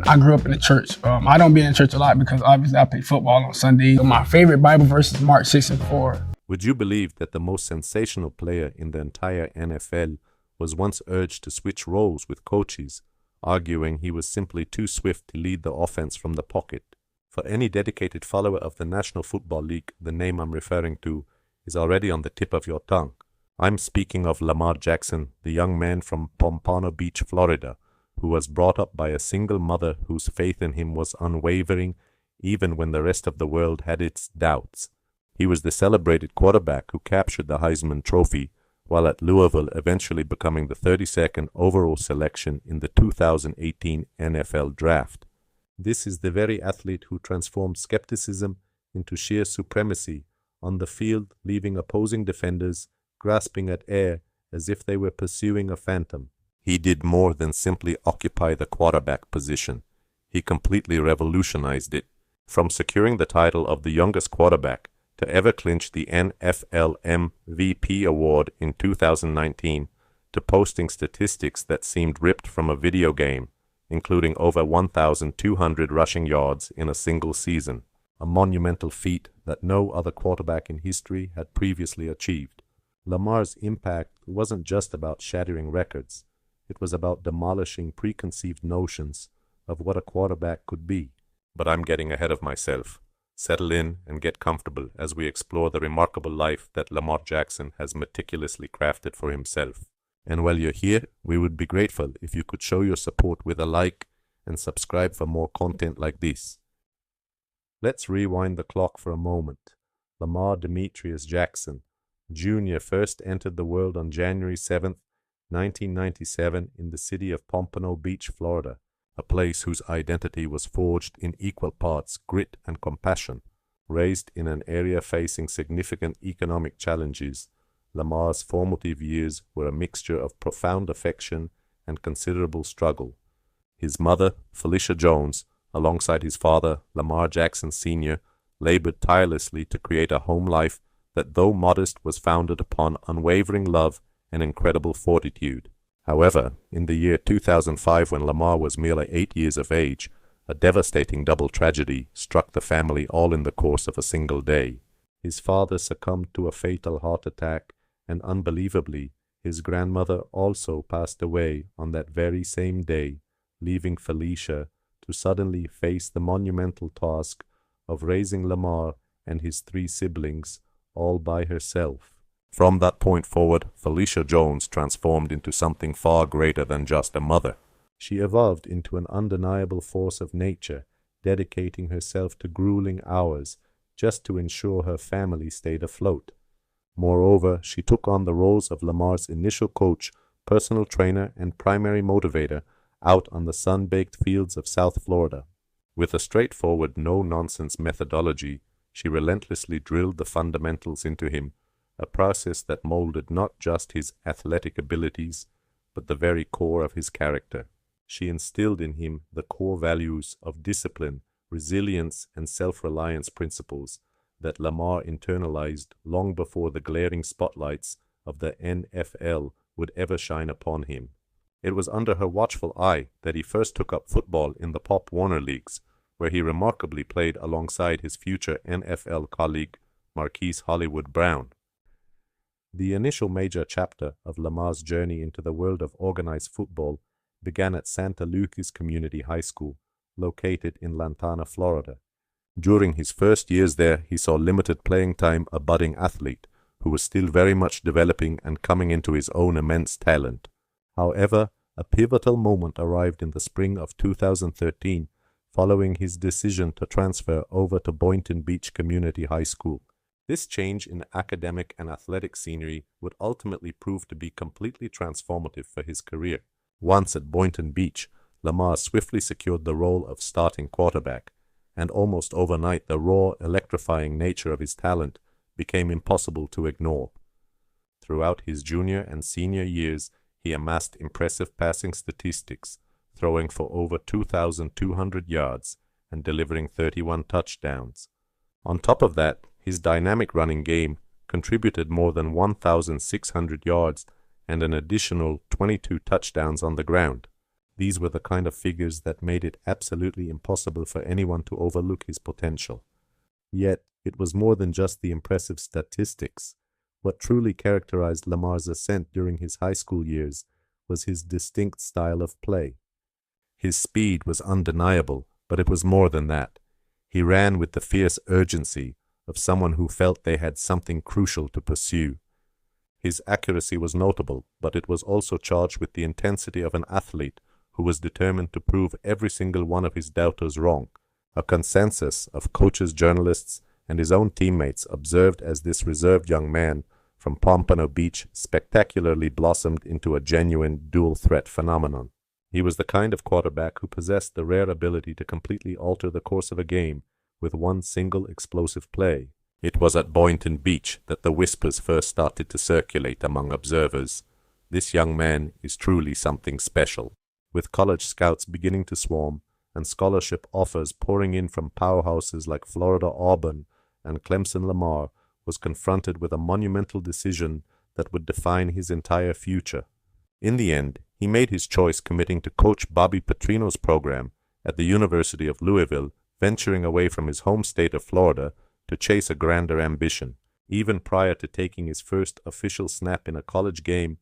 I grew up in the church. I don't be in church a lot because obviously I play football on Sunday. My favorite Bible verse is Mark 6:4. Would you believe that the most sensational player in the entire NFL was once urged to switch roles with coaches, arguing he was simply too swift to lead the offense from the pocket? For any dedicated follower of the National Football League, the name I'm referring to is already on the tip of your tongue. I'm speaking of Lamar Jackson, the young man from Pompano Beach, Florida, who was brought up by a single mother whose faith in him was unwavering even when the rest of the world had its doubts. He was the celebrated quarterback who captured the Heisman Trophy while at Louisville, eventually becoming the 32nd overall selection in the 2018 NFL Draft. This is the very athlete who transformed skepticism into sheer supremacy on the field, leaving opposing defenders grasping at air as if they were pursuing a phantom. He did more than simply occupy the quarterback position. He completely revolutionized it, from securing the title of the youngest quarterback to ever clinch the NFL MVP award in 2019, to posting statistics that seemed ripped from a video game, including over 1,200 rushing yards in a single season, a monumental feat that no other quarterback in history had previously achieved. Lamar's impact wasn't just about shattering records. It was about demolishing preconceived notions of what a quarterback could be. But I'm getting ahead of myself. Settle in and get comfortable as we explore the remarkable life that Lamar Jackson has meticulously crafted for himself. And while you're here, we would be grateful if you could show your support with a like and subscribe for more content like this. Let's rewind the clock for a moment. Lamar Demetrius Jackson, Jr. first entered the world on January 7th, 1997 in the city of Pompano Beach, Florida, a place whose identity was forged in equal parts grit and compassion. Raised in an area facing significant economic challenges, Lamar's formative years were a mixture of profound affection and considerable struggle. His mother, Felicia Jones, alongside his father, Lamar Jackson Sr., labored tirelessly to create a home life that, though modest, was founded upon unwavering love and incredible fortitude. However, in the year 2005, when Lamar was merely 8 years of age, a devastating double tragedy struck the family all in the course of a single day. His father succumbed to a fatal heart attack, and unbelievably, his grandmother also passed away on that very same day, leaving Felicia to suddenly face the monumental task of raising Lamar and his 3 siblings all by herself. From that point forward, Felicia Jones transformed into something far greater than just a mother. She evolved into an undeniable force of nature, dedicating herself to grueling hours just to ensure her family stayed afloat. Moreover, she took on the roles of Lamar's initial coach, personal trainer, and primary motivator out on the sun-baked fields of South Florida. With a straightforward, no-nonsense methodology, she relentlessly drilled the fundamentals into him, a process that molded not just his athletic abilities, but the very core of his character. She instilled in him the core values of discipline, resilience, and self-reliance principles that Lamar internalized long before the glaring spotlights of the NFL would ever shine upon him. It was under her watchful eye that he first took up football in the Pop Warner Leagues, where he remarkably played alongside his future NFL colleague Marquise Hollywood Brown. The initial major chapter of Lamar's journey into the world of organized football began at Santa Lucas Community High School, located in Lantana, Florida. During his first years there, he saw limited playing time, a budding athlete who was still very much developing and coming into his own immense talent. However, a pivotal moment arrived in the spring of 2013, following his decision to transfer over to Boynton Beach Community High School. This change in academic and athletic scenery would ultimately prove to be completely transformative for his career. Once at Boynton Beach, Lamar swiftly secured the role of starting quarterback, and almost overnight the raw, electrifying nature of his talent became impossible to ignore. Throughout his junior and senior years, he amassed impressive passing statistics, throwing for over 2,200 yards and delivering 31 touchdowns. On top of that, his dynamic running game contributed more than 1,600 yards and an additional 22 touchdowns on the ground. These were the kind of figures that made it absolutely impossible for anyone to overlook his potential. Yet, it was more than just the impressive statistics. What truly characterized Lamar's ascent during his high school years was his distinct style of play. His speed was undeniable, but it was more than that. He ran with the fierce urgency of someone who felt they had something crucial to pursue. His accuracy was notable, but it was also charged with the intensity of an athlete who was determined to prove every single one of his doubters wrong. A consensus of coaches, journalists, and his own teammates observed as this reserved young man from Pompano Beach spectacularly blossomed into a genuine dual-threat phenomenon. He was the kind of quarterback who possessed the rare ability to completely alter the course of a game with one single explosive play. It was at Boynton Beach that the whispers first started to circulate among observers. This young man is truly something special. With college scouts beginning to swarm and scholarship offers pouring in from powerhouses like Florida Auburn and Clemson, Lamar was confronted with a monumental decision that would define his entire future. In the end, he made his choice committing to Coach Bobby Petrino's program at the University of Louisville, venturing away from his home state of Florida to chase a grander ambition. Even prior to taking his first official snap in a college game,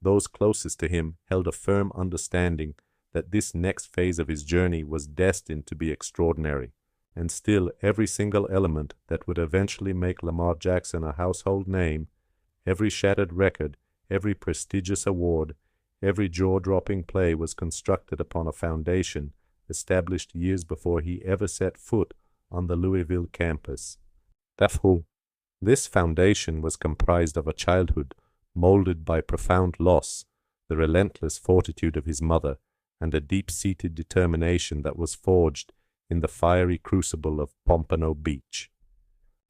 those closest to him held a firm understanding that this next phase of his journey was destined to be extraordinary. And still, every single element that would eventually make Lamar Jackson a household name, every shattered record, every prestigious award, every jaw-dropping play was constructed upon a foundation established years before he ever set foot on the Louisville campus. This foundation was comprised of a childhood molded by profound loss, the relentless fortitude of his mother, and a deep-seated determination that was forged in the fiery crucible of Pompano Beach.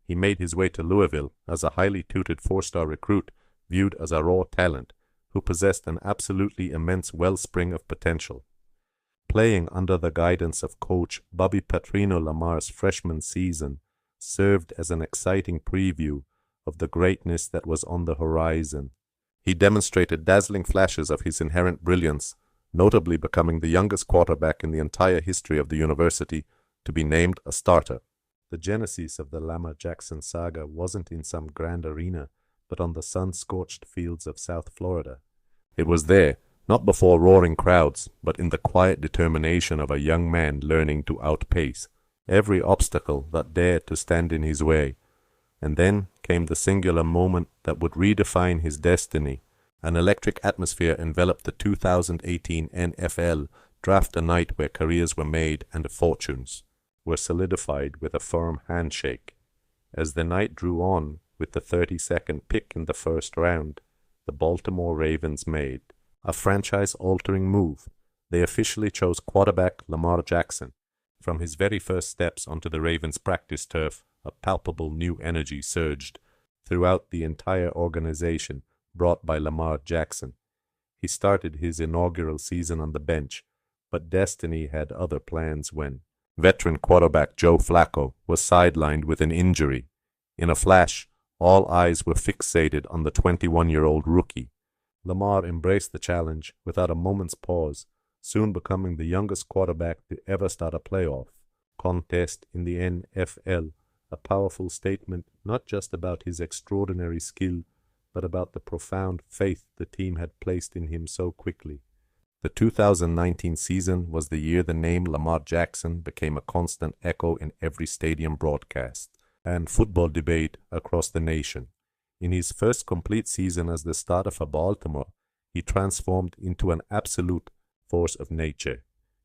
He made his way to Louisville as a highly tutored four-star recruit viewed as a raw talent who possessed an absolutely immense wellspring of potential. Playing under the guidance of coach Bobby Petrino, Lamar's freshman season served as an exciting preview of the greatness that was on the horizon. He demonstrated dazzling flashes of his inherent brilliance, notably becoming the youngest quarterback in the entire history of the university to be named a starter. The genesis of the Lamar Jackson saga wasn't in some grand arena, but on the sun-scorched fields of South Florida. It was there, not before roaring crowds, but in the quiet determination of a young man learning to outpace every obstacle that dared to stand in his way. And then came the singular moment that would redefine his destiny. An electric atmosphere enveloped the 2018 NFL draft, a night where careers were made and fortunes were solidified with a firm handshake. As the night drew on, with the 32nd pick in the first round, the Baltimore Ravens made a franchise-altering move. They officially chose quarterback Lamar Jackson. From his very first steps onto the Ravens' practice turf, a palpable new energy surged throughout the entire organization, brought by Lamar Jackson. He started his inaugural season on the bench, but destiny had other plans when veteran quarterback Joe Flacco was sidelined with an injury. In a flash, all eyes were fixated on the 21-year-old rookie. Lamar embraced the challenge without a moment's pause, soon becoming the youngest quarterback to ever start a playoff contest in the NFL, a powerful statement not just about his extraordinary skill, but about the profound faith the team had placed in him so quickly. The 2019 season was the year the name Lamar Jackson became a constant echo in every stadium broadcast and football debate across the nation. In his first complete season as the starter for Baltimore, he transformed into an absolute force of nature.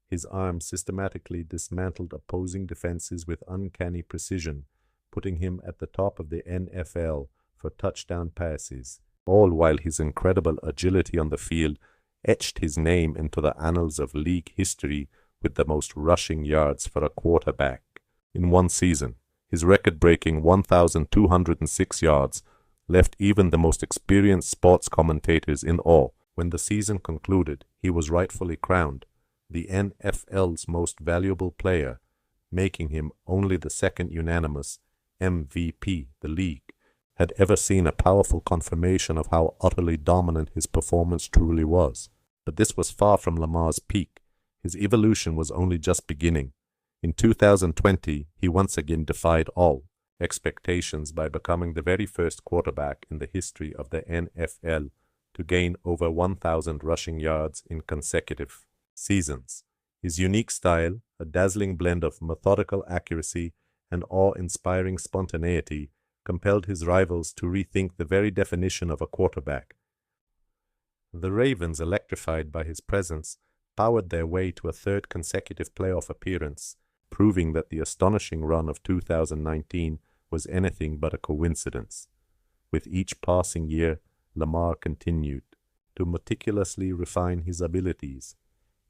His arm systematically dismantled opposing defenses with uncanny precision, putting him at the top of the NFL for touchdown passes, all while his incredible agility on the field etched his name into the annals of league history with the most rushing yards for a quarterback. In one season, his record-breaking 1,206 yards left even the most experienced sports commentators in awe. When the season concluded, he was rightfully crowned the NFL's most valuable player, making him only the second unanimous MVP the league had ever seen, a powerful confirmation of how utterly dominant his performance truly was. But this was far from Lamar's peak. His evolution was only just beginning. In 2020, he once again defied all expectations by becoming the very first quarterback in the history of the NFL to gain over 1,000 rushing yards in consecutive seasons. His unique style, a dazzling blend of methodical accuracy and awe-inspiring spontaneity, compelled his rivals to rethink the very definition of a quarterback. The Ravens, electrified by his presence, powered their way to a third consecutive playoff appearance, proving that the astonishing run of 2019 was anything but a coincidence. With each passing year, Lamar continued to meticulously refine his abilities.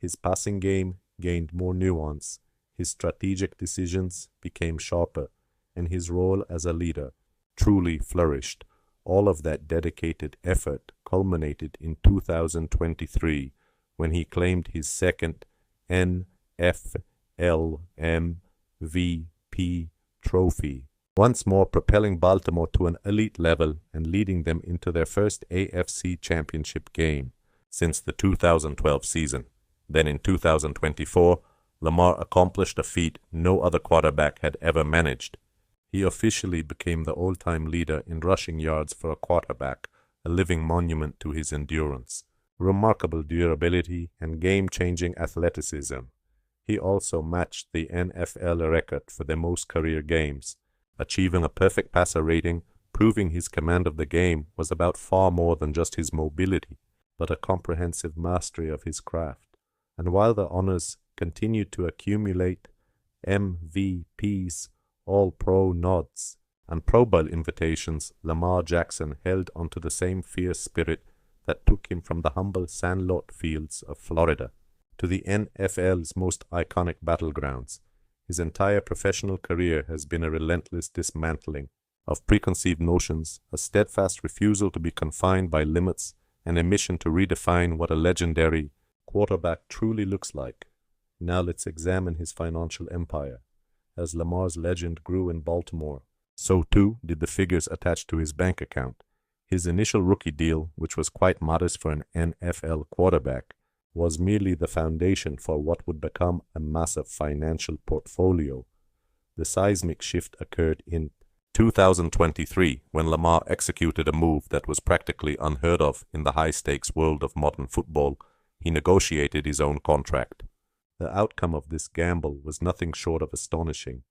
His passing game gained more nuance, his strategic decisions became sharper, and his role as a leader truly flourished. All of that dedicated effort culminated in 2023 when he claimed his second NFL MVP trophy, once more propelling Baltimore to an elite level and leading them into their first AFC Championship game since the 2012 season. Then in 2024, Lamar accomplished a feat no other quarterback had ever managed. He officially became the all-time leader in rushing yards for a quarterback, a living monument to his endurance, remarkable durability, and game-changing athleticism. He also matched the NFL record for the most career games, achieving a perfect passer rating, proving his command of the game was about far more than just his mobility, but a comprehensive mastery of his craft. And while the honors continued to accumulate, MVPs, All-Pro nods, and Pro Bowl invitations, Lamar Jackson held onto the same fierce spirit that took him from the humble sandlot fields of Florida to the NFL's most iconic battlegrounds. His entire professional career has been a relentless dismantling of preconceived notions, a steadfast refusal to be confined by limits, and a mission to redefine what a legendary quarterback truly looks like. Now let's examine his financial empire. As Lamar's legend grew in Baltimore, so too did the figures attached to his bank account. His initial rookie deal, which was quite modest for an NFL quarterback, was merely the foundation for what would become a massive financial portfolio. The seismic shift occurred in 2023 when Lamar executed a move that was practically unheard of in the high-stakes world of modern football. He negotiated his own contract. The outcome of this gamble was nothing short of astonishing.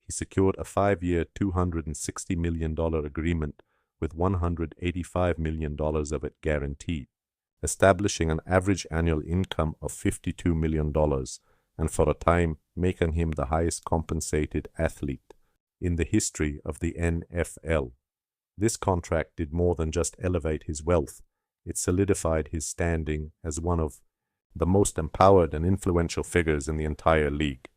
He secured a 5-year, $260 million agreement with $185 million of it guaranteed, establishing an average annual income of $52 million, and for a time making him the highest compensated athlete in the history of the NFL. This contract did more than just elevate his wealth. It solidified his standing as one of the most empowered and influential figures in the entire league.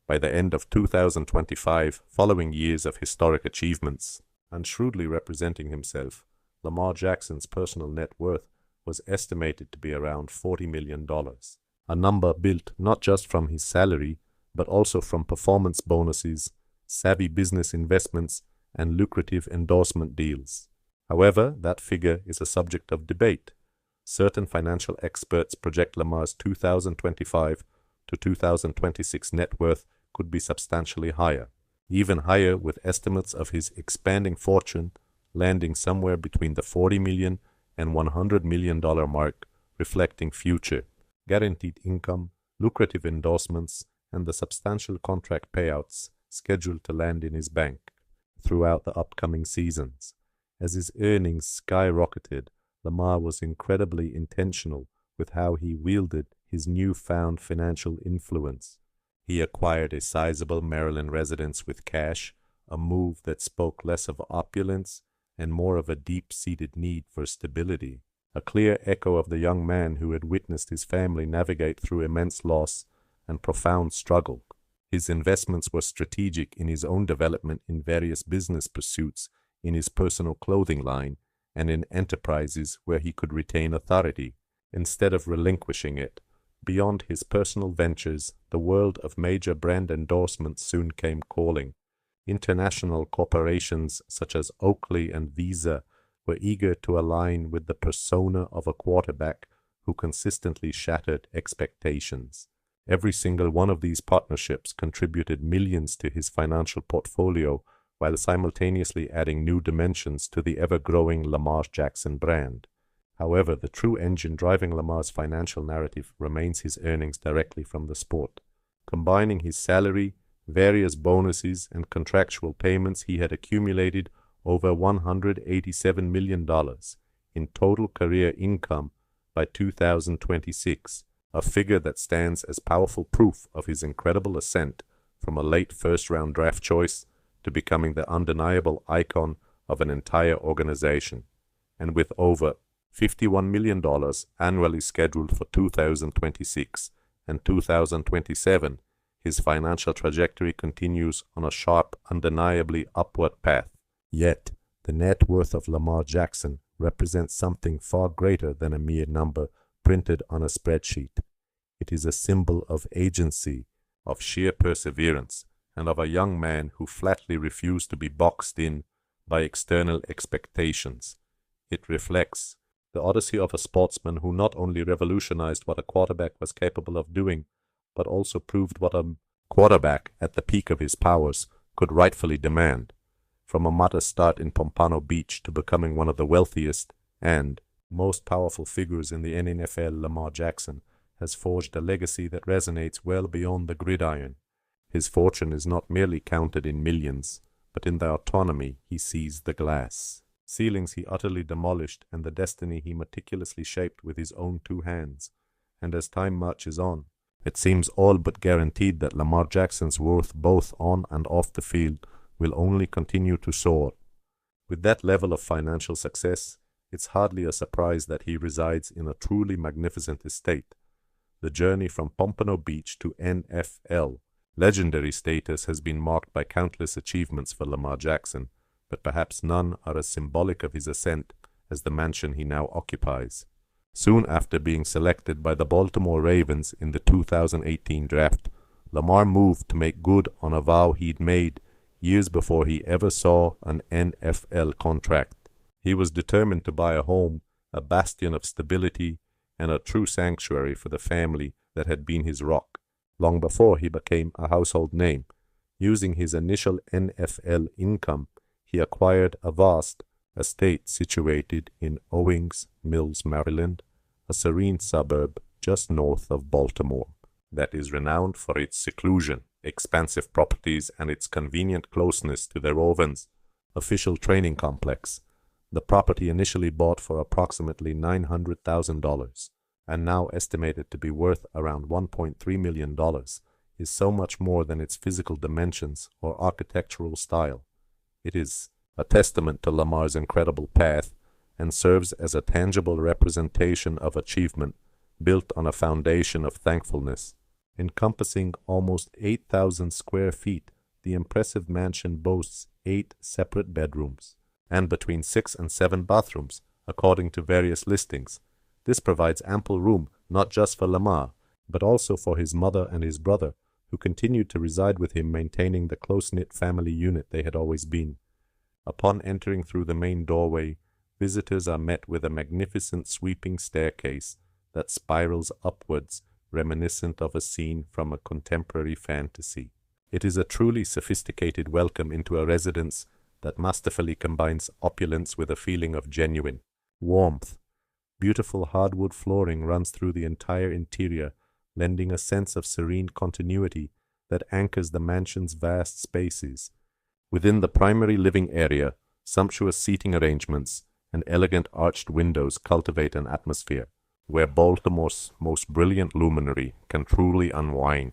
By the end of 2025, following years of historic achievements and shrewdly representing himself, Lamar Jackson's personal net worth was estimated to be around $40 million, a number built not just from his salary, but also from performance bonuses, savvy business investments, and lucrative endorsement deals. However, that figure is a subject of debate. Certain financial experts project Lamar's 2025 to 2026 net worth could be substantially higher, even higher, with estimates of his expanding fortune landing somewhere between the $40 million and $100 million mark, reflecting future guaranteed income, lucrative endorsements, and the substantial contract payouts scheduled to land in his bank throughout the upcoming seasons. As his earnings skyrocketed, Lamar was incredibly intentional with how he wielded his newfound financial influence. He acquired a sizable Maryland residence with cash, a move that spoke less of opulence and more of a deep-seated need for stability, a clear echo of the young man who had witnessed his family navigate through immense loss and profound struggle. His investments were strategic in his own development in various business pursuits, in his personal clothing line, and in enterprises where he could retain authority, instead of relinquishing it. Beyond his personal ventures, the world of major brand endorsements soon came calling. International corporations such as Oakley and Visa were eager to align with the persona of a quarterback who consistently shattered expectations. Every single one of these partnerships contributed millions to his financial portfolio while simultaneously adding new dimensions to the ever-growing Lamar Jackson brand. However, the true engine driving Lamar's financial narrative remains his earnings directly from the sport. Combining his salary, various bonuses, and contractual payments, he had accumulated over $187 million in total career income by 2026, a figure that stands as powerful proof of his incredible ascent from a late first-round draft choice to becoming the undeniable icon of an entire organization. And with over $51 million annually scheduled for 2026 and 2027, his financial trajectory continues on a sharp, undeniably upward path. Yet, the net worth of Lamar Jackson represents something far greater than a mere number printed on a spreadsheet. It is a symbol of agency, of sheer perseverance, and of a young man who flatly refused to be boxed in by external expectations. It reflects the odyssey of a sportsman who not only revolutionized what a quarterback was capable of doing, but also proved what a quarterback at the peak of his powers could rightfully demand. From a modest start in Pompano Beach to becoming one of the wealthiest and most powerful figures in the NFL, Lamar Jackson has forged a legacy that resonates well beyond the gridiron. His fortune is not merely counted in millions, but in the autonomy he seized the glass. Ceilings he utterly demolished and the destiny he meticulously shaped with his own two hands. And as time marches on, it seems all but guaranteed that Lamar Jackson's worth both on and off the field will only continue to soar. With that level of financial success, it's hardly a surprise that he resides in a truly magnificent estate. The journey from Pompano Beach to NFL legendary status has been marked by countless achievements for Lamar Jackson, but perhaps none are as symbolic of his ascent as the mansion he now occupies. Soon after being selected by the Baltimore Ravens in the 2018 draft, Lamar moved to make good on a vow he'd made years before he ever saw an NFL contract. He was determined to buy a home, a bastion of stability, and a true sanctuary for the family that had been his rock, long before he became a household name. Using his initial NFL income, he acquired a vast estate situated in Owings Mills, Maryland, a serene suburb just north of Baltimore that is renowned for its seclusion, expansive properties, and its convenient closeness to the Ravens' official training complex. The property, initially bought for approximately $900,000 and now estimated to be worth around $1.3 million, is so much more than its physical dimensions or architectural style. It is a testament to Lamar's incredible path and serves as a tangible representation of achievement built on a foundation of thankfulness. Encompassing almost 8,000 square feet, the impressive mansion boasts 8 separate bedrooms and between 6 and 7 bathrooms, according to various listings. This provides ample room not just for Lamar, but also for his mother and his brother, who continued to reside with him, maintaining the close-knit family unit they had always been. Upon entering through the main doorway, visitors are met with a magnificent sweeping staircase that spirals upwards, reminiscent of a scene from a contemporary fantasy. It is a truly sophisticated welcome into a residence that masterfully combines opulence with a feeling of genuine warmth. Beautiful hardwood flooring runs through the entire interior, lending a sense of serene continuity that anchors the mansion's vast spaces. Within the primary living area, sumptuous seating arrangements and elegant arched windows cultivate an atmosphere where Baltimore's most brilliant luminary can truly unwind.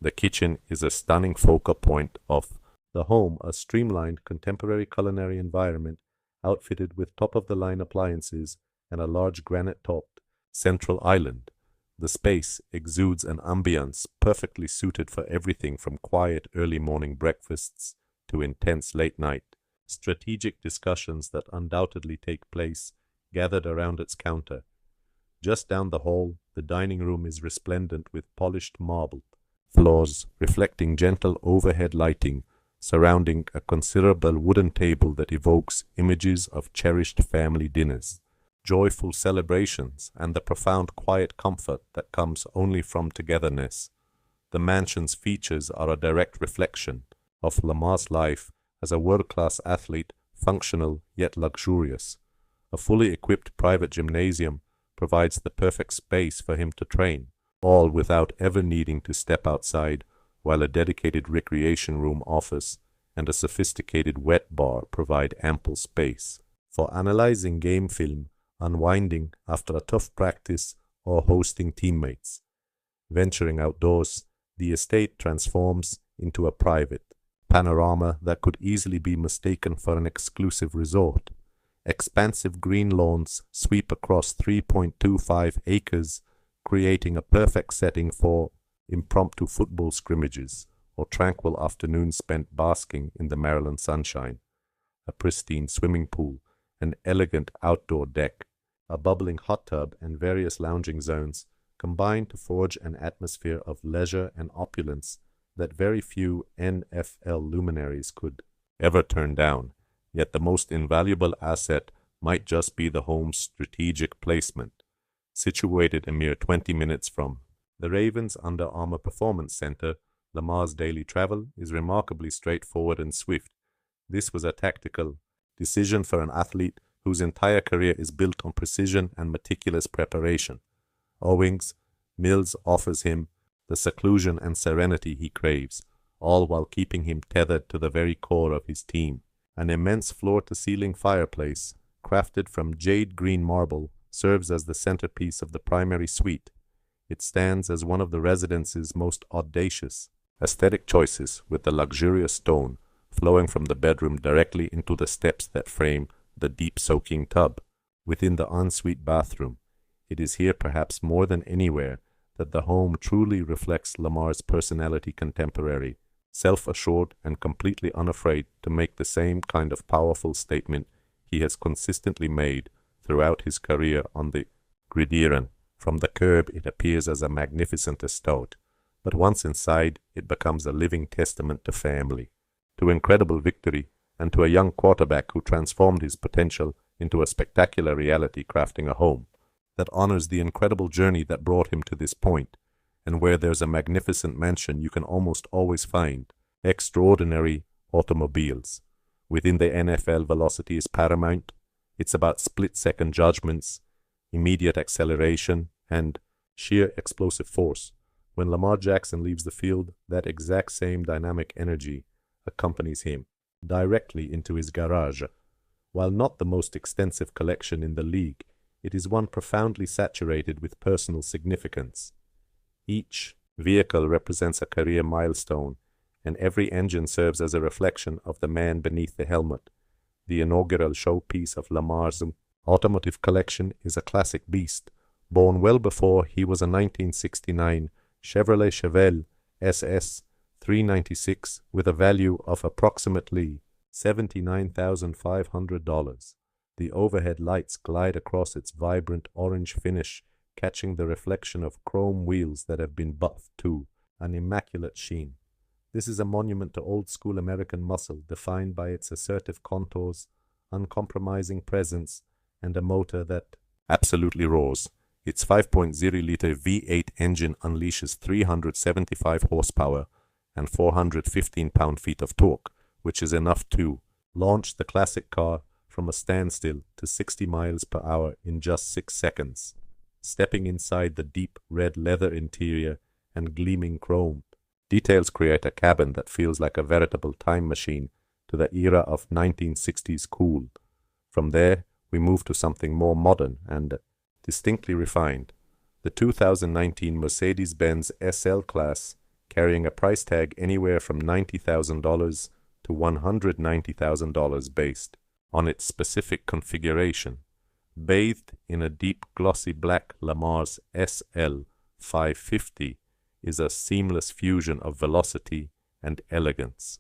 The kitchen is a stunning focal point of the home, a streamlined contemporary culinary environment outfitted with top-of-the-line appliances and a large granite-topped central island. The space exudes an ambience perfectly suited for everything from quiet early morning breakfasts to intense late-night strategic discussions that undoubtedly take place gathered around its counter. Just down the hall, the dining room is resplendent with polished marble floors, reflecting gentle overhead lighting surrounding a considerable wooden table that evokes images of cherished family dinners, joyful celebrations, and the profound quiet comfort that comes only from togetherness. The mansion's features are a direct reflection of Lamar's life as a world-class athlete, functional yet luxurious. A fully equipped private gymnasium provides the perfect space for him to train, all without ever needing to step outside, while a dedicated recreation room office and a sophisticated wet bar provide ample space for analyzing game film, unwinding after a tough practice, or hosting teammates. Venturing outdoors, the estate transforms into a private panorama that could easily be mistaken for an exclusive resort. Expansive green lawns sweep across 3.25 acres, creating a perfect setting for impromptu football scrimmages or tranquil afternoons spent basking in the Maryland sunshine. A pristine swimming pool, an elegant outdoor deck, a bubbling hot tub, and various lounging zones combine to forge an atmosphere of leisure and opulence that very few NFL luminaries could ever turn down. Yet the most invaluable asset might just be the home's strategic placement. Situated a mere 20 minutes from the Ravens' Under Armour Performance Center, Lamar's daily travel is remarkably straightforward and swift. This was a tactical decision for an athlete whose entire career is built on precision and meticulous preparation. Owings Mills offers him the seclusion and serenity he craves, all while keeping him tethered to the very core of his team. An immense floor-to-ceiling fireplace, crafted from jade green marble, serves as the centerpiece of the primary suite. It stands as one of the residence's most audacious aesthetic choices, with the luxurious stone flowing from the bedroom directly into the steps that frame the deep soaking tub within the ensuite bathroom. It is here, perhaps more than anywhere, that the home truly reflects Lamar's personality contemporary, self-assured and completely unafraid to make the same kind of powerful statement he has consistently made throughout his career on the gridiron. From the curb it appears as a magnificent estate, but once inside it becomes a living testament to family, to incredible victory, and to a young quarterback who transformed his potential into a spectacular reality, crafting a home that honors the incredible journey that brought him to this point. And where there's a magnificent mansion, you can almost always find extraordinary automobiles. Within the NFL, velocity is paramount. It's about split-second judgments, immediate acceleration, and sheer explosive force. When Lamar Jackson leaves the field, that exact same dynamic energy accompanies him directly into his garage. While not the most extensive collection in the league, it is one profoundly saturated with personal significance. Each vehicle represents a career milestone, and every engine serves as a reflection of the man beneath the helmet. The inaugural showpiece of Lamar's automotive collection is a classic beast, born well before he was a 1969 Chevrolet Chevelle SS 396 with a value of approximately $79,500. The overhead lights glide across its vibrant orange finish, catching the reflection of chrome wheels that have been buffed to an immaculate sheen. This is a monument to old-school American muscle, defined by its assertive contours, uncompromising presence, and a motor that absolutely roars. Its 5.0-liter V8 engine unleashes 375 horsepower and 415 pound-feet of torque, which is enough to launch the classic car from a standstill to 60 miles per hour in just 6 seconds. Stepping inside the deep red leather interior and gleaming chrome, details create a cabin that feels like a veritable time machine to the era of 1960s cool. From there, we move to something more modern and distinctly refined. The 2019 Mercedes-Benz SL Class, carrying a price tag anywhere from $90,000 to $190,000 based on its specific configuration. Bathed in a deep glossy black, Lamar's SL 550 is a seamless fusion of velocity and elegance.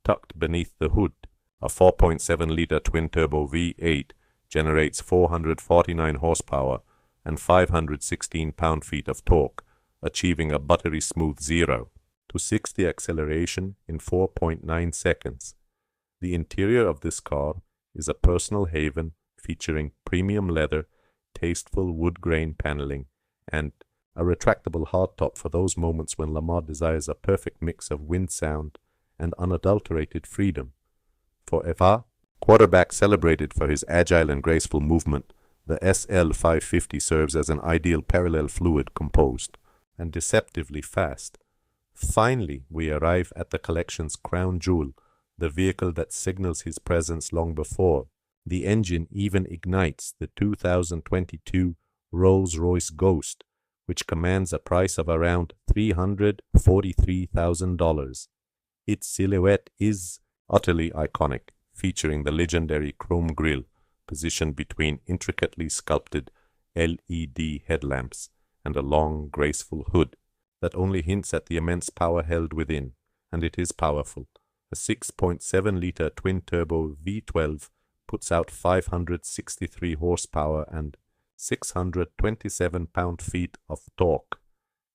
Tucked beneath the hood, a 4.7-liter twin-turbo V8 generates 449 horsepower and 516 pound-feet of torque, achieving a buttery smooth 0 to 60 acceleration in 4.9 seconds. The interior of this car is a personal haven featuring premium leather, tasteful wood grain paneling, and a retractable hardtop for those moments when Lamar desires a perfect mix of wind sound and unadulterated freedom. For FA, quarterback celebrated for his agile and graceful movement, the SL550 serves as an ideal parallel fluid composed and deceptively fast. Finally, we arrive at the collection's crown jewel, the vehicle that signals his presence long before the engine even ignites, the 2022 Rolls-Royce Ghost, which commands a price of around $343,000. Its silhouette is utterly iconic, featuring the legendary chrome grille positioned between intricately sculpted LED headlamps and a long, graceful hood that only hints at the immense power held within, and it is powerful. A 6.7-liter twin-turbo V12 puts out 563 horsepower and 627 pound-feet of torque.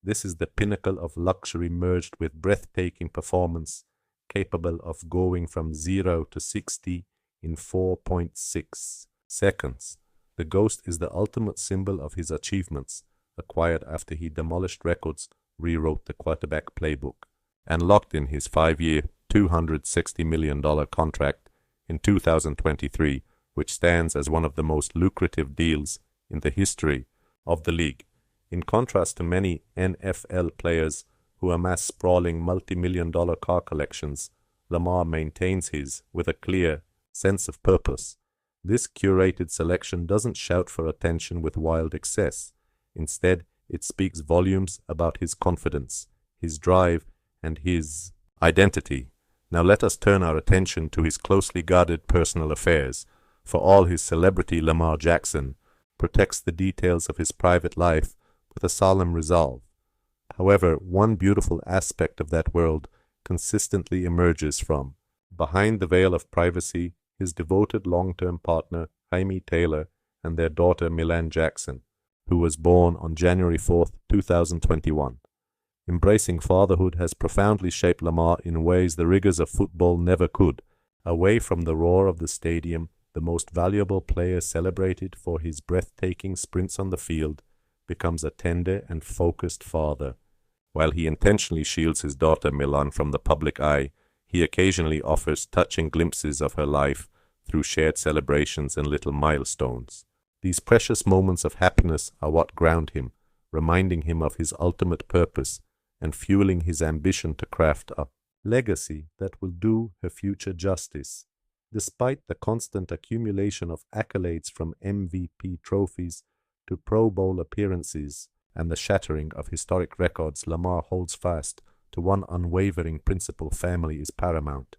This is the pinnacle of luxury merged with breathtaking performance, capable of going from 0 to 60 in 4.6 seconds. The Ghost is the ultimate symbol of his achievements, acquired after he demolished records, rewrote the quarterback playbook, and locked in his 5-year, $260 million contract in 2023, which stands as one of the most lucrative deals in the history of the league. In contrast to many NFL players who amass sprawling multi-million-dollar car collections, Lamar maintains his with a clear sense of purpose. This curated selection doesn't shout for attention with wild excess. Instead, it speaks volumes about his confidence, his drive, and his identity. Now let us turn our attention to his closely guarded personal affairs. For all his celebrity, Lamar Jackson protects the details of his private life with a solemn resolve. However, one beautiful aspect of that world consistently emerges from behind the veil of privacy, his devoted long-term partner, Jaime Taylor, and their daughter, Milan Jackson, who was born on January 4, 2021. Embracing fatherhood has profoundly shaped Lamar in ways the rigors of football never could. Away from the roar of the stadium, the most valuable player celebrated for his breathtaking sprints on the field becomes a tender and focused father. While he intentionally shields his daughter Milan from the public eye, he occasionally offers touching glimpses of her life through shared celebrations and little milestones. These precious moments of happiness are what ground him, reminding him of his ultimate purpose and fueling his ambition to craft a legacy that will do her future justice. Despite the constant accumulation of accolades from MVP trophies to Pro Bowl appearances and the shattering of historic records, Lamar holds fast to one unwavering principle: family is paramount.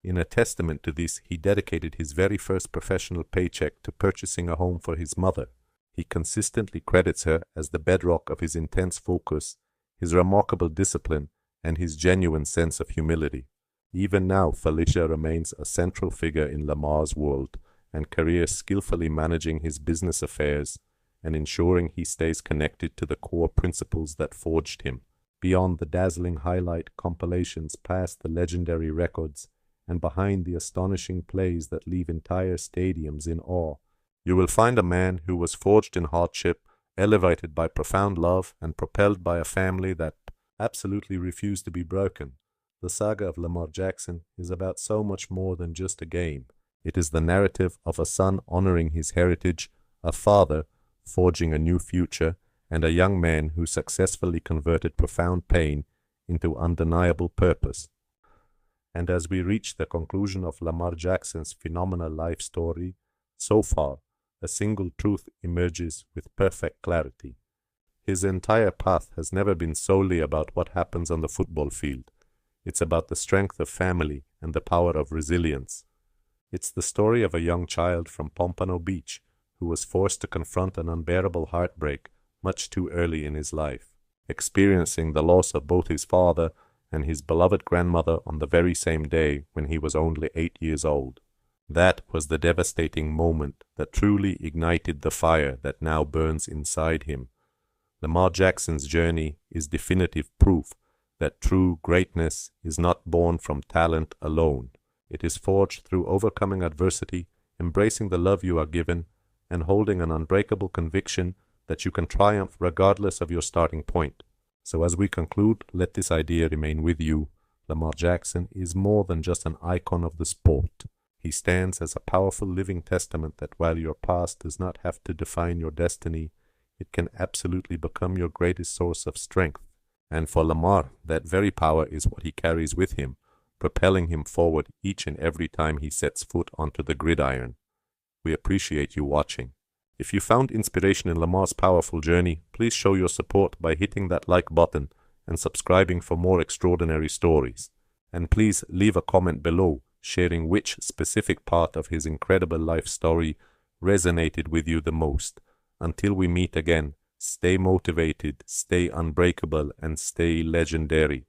In a testament to this, he dedicated his very first professional paycheck to purchasing a home for his mother. He consistently credits her as the bedrock of his intense focus, his remarkable discipline, and his genuine sense of humility. Even now, Felicia remains a central figure in Lamar's world and career, skillfully managing his business affairs and ensuring he stays connected to the core principles that forged him. Beyond the dazzling highlight compilations, past the legendary records, and behind the astonishing plays that leave entire stadiums in awe, you will find a man who was forged in hardship, elevated by profound love, and propelled by a family that absolutely refused to be broken. The saga of Lamar Jackson is about so much more than just a game. It is the narrative of a son honoring his heritage, a father forging a new future, and a young man who successfully converted profound pain into undeniable purpose. And as we reach the conclusion of Lamar Jackson's phenomenal life story, so far, a single truth emerges with perfect clarity. His entire path has never been solely about what happens on the football field. It's about the strength of family and the power of resilience. It's the story of a young child from Pompano Beach who was forced to confront an unbearable heartbreak much too early in his life, experiencing the loss of both his father and his beloved grandmother on the very same day when he was only 8 years old. That was the devastating moment that truly ignited the fire that now burns inside him. Lamar Jackson's journey is definitive proof that true greatness is not born from talent alone. It is forged through overcoming adversity, embracing the love you are given, and holding an unbreakable conviction that you can triumph regardless of your starting point. So as we conclude, let this idea remain with you. Lamar Jackson is more than just an icon of the sport. He stands as a powerful living testament that while your past does not have to define your destiny, it can absolutely become your greatest source of strength. And for Lamar, that very power is what he carries with him, propelling him forward each and every time he sets foot onto the gridiron. We appreciate you watching. If you found inspiration in Lamar's powerful journey, please show your support by hitting that like button and subscribing for more extraordinary stories. And please leave a comment below sharing which specific part of his incredible life story resonated with you the most. Until we meet again, stay motivated, stay unbreakable, and stay legendary.